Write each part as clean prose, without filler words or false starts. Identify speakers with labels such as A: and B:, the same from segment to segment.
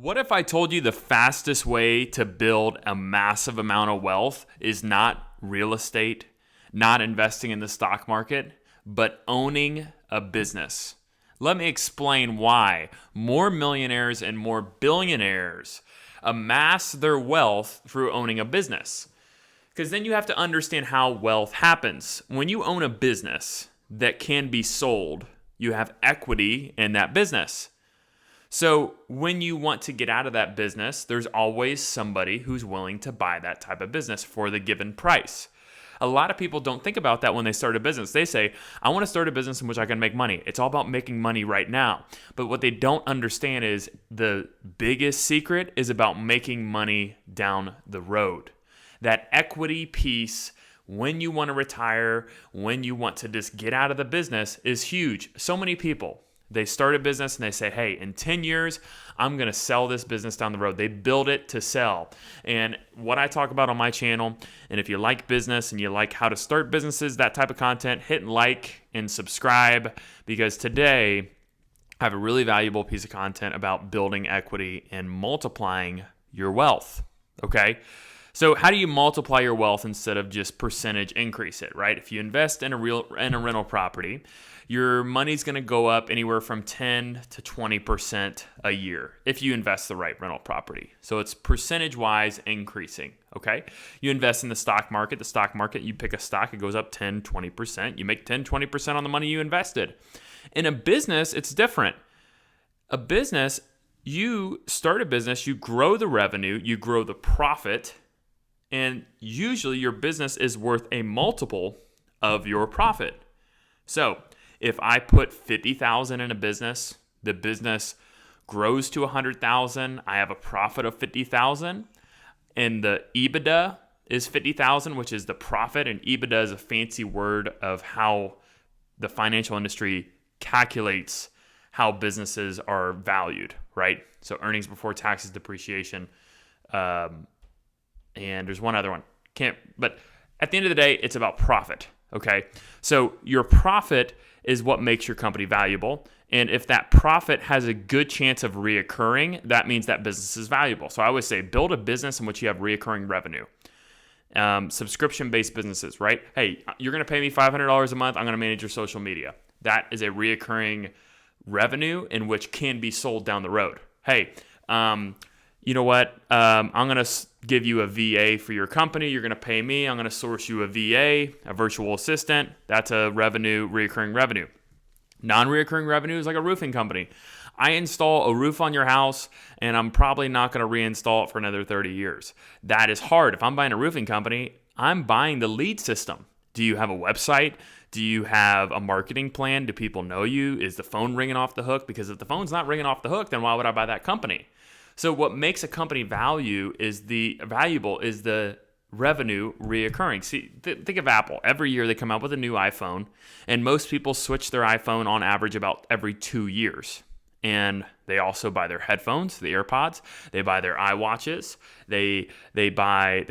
A: What if I told you the fastest way to build a massive amount of wealth is not real estate, not investing in the stock market, but owning a business? Let me explain why more millionaires and more billionaires amass their wealth through owning a business. Because then you have to understand how wealth happens. When you own a business that can be sold, you have equity in that business. So when you want to get out of that business, there's always somebody who's willing to buy that type of business for the given price. A lot of people don't think about that when they start a business. They say, I want to start a business in which I can make money. It's all about making money right now. But what they don't understand is the biggest secret is about making money down the road. That equity piece, when you want to retire, when you want to just get out of the business, is huge. So many people, they start a business and they say, hey, in 10 years, I'm going to sell this business down the road. They build it to sell. And what I talk about on my channel, and if you like business and you like how to start businesses, that type of content, hit like and subscribe, because today I have a really valuable piece of content about building equity and multiplying your wealth. Okay? So how do you multiply your wealth instead of just percentage increase it, right? If you invest in a rental property, your money's going to go up anywhere from 10 to 20% a year if you invest the right rental property. So it's percentage-wise increasing, okay? You invest in the stock market, you pick a stock, it goes up 10, 20%. You make 10, 20% on the money you invested. In a business, it's different. A business, you start a business, you grow the revenue, you grow the profit, and usually your business is worth a multiple of your profit. So if I put $50,000 in a business, the business grows to $100,000, I have a profit of $50,000, and the EBITDA is $50,000, which is the profit, and EBITDA is a fancy word of how the financial industry calculates how businesses are valued, right? So earnings before taxes, depreciation, and there's one other one. But at the end of the day, it's about profit, okay? So your profit is what makes your company valuable. And if that profit has a good chance of reoccurring, that means that business is valuable. So I always say, build a business in which you have reoccurring revenue. Subscription-based businesses, right? Hey, you're going to pay me $500 a month. I'm going to manage your social media. That is a reoccurring revenue in which can be sold down the road. Hey, you know what? I'm going to give you a VA for your company. You're going to pay me. I'm going to source you a VA, a virtual assistant. That's a reoccurring revenue. Non-reoccurring revenue is like a roofing company. I install a roof on your house, and I'm probably not going to reinstall it for another 30 years. That is hard. If I'm buying a roofing company, I'm buying the lead system. Do you have a website? Do you have a marketing plan? Do people know you? Is the phone ringing off the hook? Because if the phone's not ringing off the hook, then why would I buy that company? So what makes a company valuable is the revenue reoccurring. See, think of Apple. Every year they come out with a new iPhone, and most people switch their iPhone on average about every 2 years. And they also buy their headphones, the AirPods. They buy their iWatches. They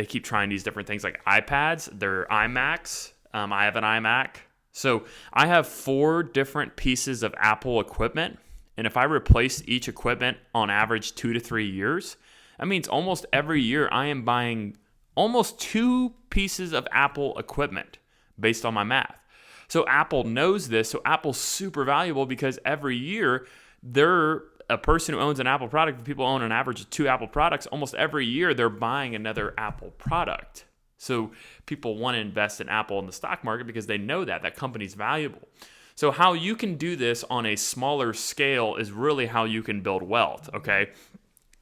A: keep trying these different things like iPads, their iMacs. I have an iMac. So I have 4 different pieces of Apple equipment. And if I replace each equipment on average 2 to 3 years, that means almost every year I am buying almost 2 pieces of Apple equipment based on my math. So Apple knows this. So Apple's super valuable because every year they're a person who owns an Apple product. If people own an average of 2 Apple products, almost every year they're buying another Apple product. So people want to invest in Apple in the stock market because they know that company's valuable. So how you can do this on a smaller scale is really how you can build wealth, okay?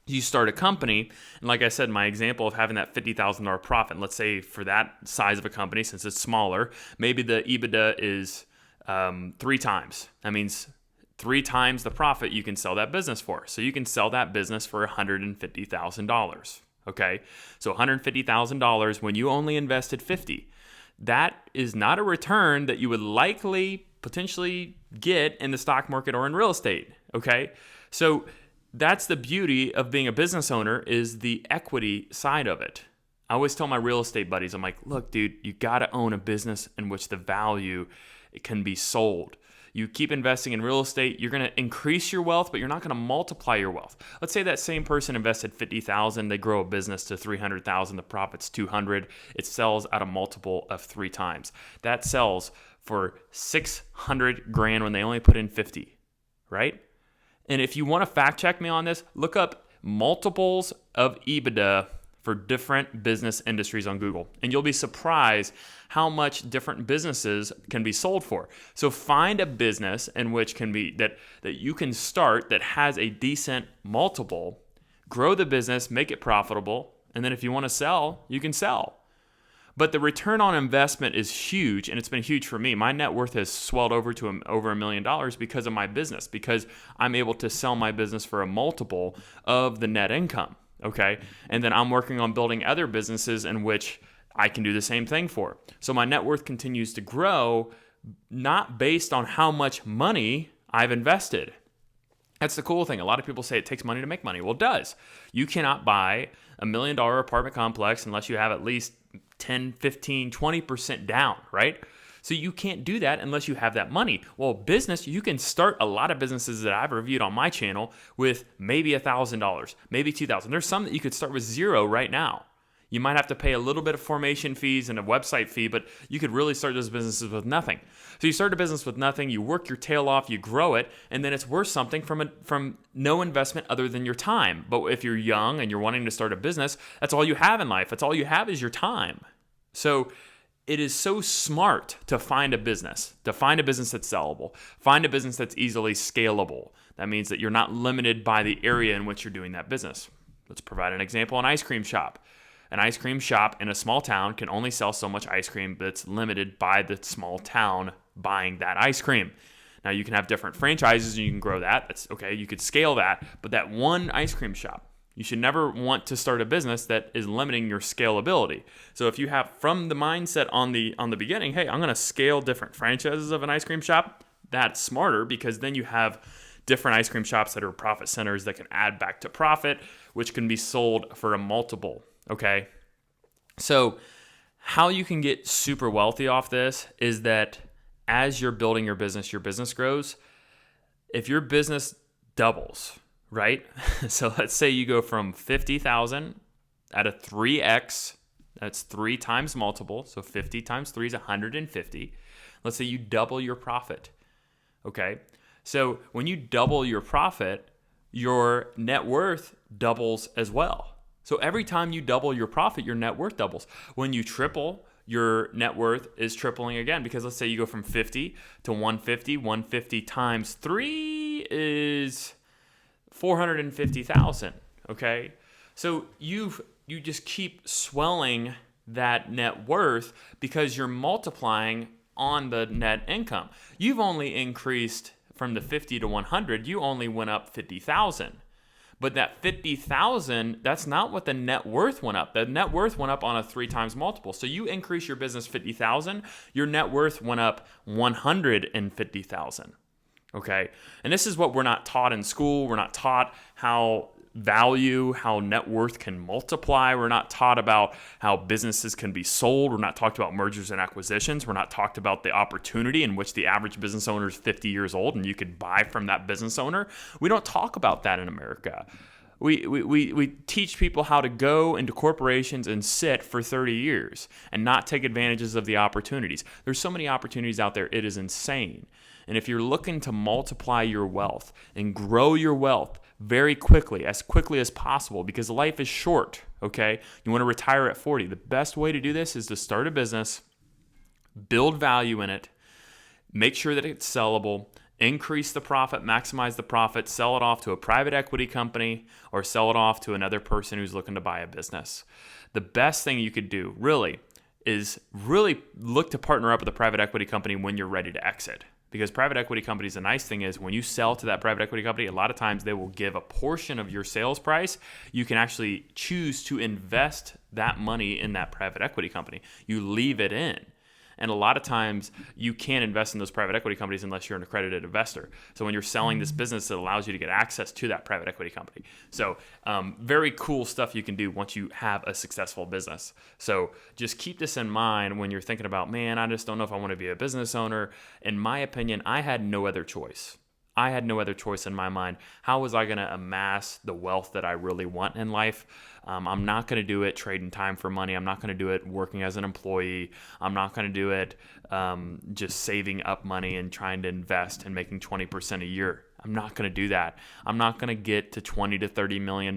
A: You start a company, and like I said, my example of having that $50,000 profit, let's say for that size of a company, since it's smaller, maybe the EBITDA is 3 times. That means 3 times the profit you can sell that business for. So you can sell that business for $150,000, okay? So $150,000 when you only invested $50,000. That is not a return that you would likely potentially get in the stock market or in real estate, okay? So that's the beauty of being a business owner, is the equity side of it. I always tell my real estate buddies, I'm like, look, dude, you got to own a business in which the value can be sold. You keep investing in real estate, you're going to increase your wealth, but you're not going to multiply your wealth. Let's say that same person invested $50,000, they grow a business to $300,000, the profit's $200,000, it sells at a multiple of 3 times. That sells for $600,000 when they only put in 50, right? And if you want to fact check me on this, look up multiples of EBITDA for different business industries on Google, and you'll be surprised how much different businesses can be sold for. So find a business in which can be that you can start that has a decent multiple, grow the business, make it profitable, and then if you want to sell, you can sell. But the return on investment is huge, and it's been huge for me. My net worth has swelled over to over $1 million because of my business, because I'm able to sell my business for a multiple of the net income. Okay. And then I'm working on building other businesses in which I can do the same thing for. So my net worth continues to grow, not based on how much money I've invested. That's the cool thing. A lot of people say it takes money to make money. Well, it does. You cannot buy $1 million apartment complex unless you have at least 10, 15, 20% down, right? So you can't do that unless you have that money. Well, business, you can start a lot of businesses that I've reviewed on my channel with maybe $1,000, maybe $2,000. There's some that you could start with zero right now. You might have to pay a little bit of formation fees and a website fee, but you could really start those businesses with nothing. So you start a business with nothing, you work your tail off, you grow it, and then it's worth something from no investment other than your time. But if you're young and you're wanting to start a business, that's all you have in life. That's all you have is your time. So it is so smart to find a business that's sellable, find a business that's easily scalable. That means that you're not limited by the area in which you're doing that business. Let's provide an example, an ice cream shop. An ice cream shop in a small town can only sell so much ice cream, but it's limited by the small town buying that ice cream. Now you can have different franchises and you can grow that. That's okay, you could scale that, but that one ice cream shop, you should never want to start a business that is limiting your scalability. So if you have from the mindset on the beginning, hey, I'm going to scale different franchises of an ice cream shop, that's smarter because then you have different ice cream shops that are profit centers that can add back to profit, which can be sold for a multiple, okay? So how you can get super wealthy off this is that as you're building your business grows. If your business doubles, right? So let's say you go from 50,000 at a 3x, that's 3 times multiple. So 50 times 3 is 150. Let's say you double your profit. Okay. So when you double your profit, your net worth doubles as well. So every time you double your profit, your net worth doubles. When you triple, your net worth is tripling again, because let's say you go from 50 to 150. 150 times 3 is 450,000. Okay, so you just keep swelling that net worth because you're multiplying on the net income. You've only increased from the 50 to 100. You only went up 50,000. But that 50,000, that's not what the net worth went up. The net worth went up on a 3 times multiple. So you increase your business 50,000, your net worth went up 150,000. Okay? And this is what we're not taught in school. We're not taught how net worth can multiply. We're not taught about how businesses can be sold. We're not talked about mergers and acquisitions. We're not talked about the opportunity in which the average business owner is 50 years old and you could buy from that business owner. We don't talk about that in America. We teach people how to go into corporations and sit for 30 years and not take advantages of the opportunities. There's so many opportunities out there, it is insane. And if you're looking to multiply your wealth and grow your wealth very quickly as possible, because life is short, okay? You want to retire at 40. The best way to do this is to start a business, build value in it, make sure that it's sellable, increase the profit, maximize the profit, sell it off to a private equity company or sell it off to another person who's looking to buy a business. The best thing you could do really is look to partner up with a private equity company when you're ready to exit. Because private equity companies, the nice thing is when you sell to that private equity company, a lot of times they will give a portion of your sales price. You can actually choose to invest that money in that private equity company. You leave it in. And a lot of times you can't invest in those private equity companies unless you're an accredited investor. So when you're selling this business, it allows you to get access to that private equity company. So very cool stuff you can do once you have a successful business. So just keep this in mind when you're thinking about, man, I just don't know if I want to be a business owner. In my opinion, I had no other choice. I had no other choice in my mind. How was I going to amass the wealth that I really want in life? I'm not going to do it trading time for money. I'm not going to do it working as an employee. I'm not going to do it just saving up money and trying to invest and making 20% a year. I'm not going to do that. I'm not going to get to $20 to $30 million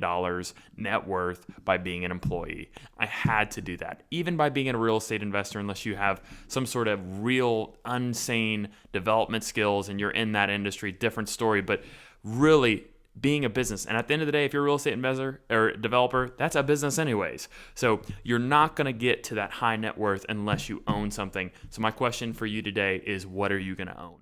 A: net worth by being an employee. I had to do that. Even by being a real estate investor, unless you have some sort of real insane development skills and you're in that industry, different story. But really being a business. And at the end of the day, if you're a real estate investor or developer, that's a business anyways. So you're not going to get to that high net worth unless you own something. So my question for you today is, what are you going to own?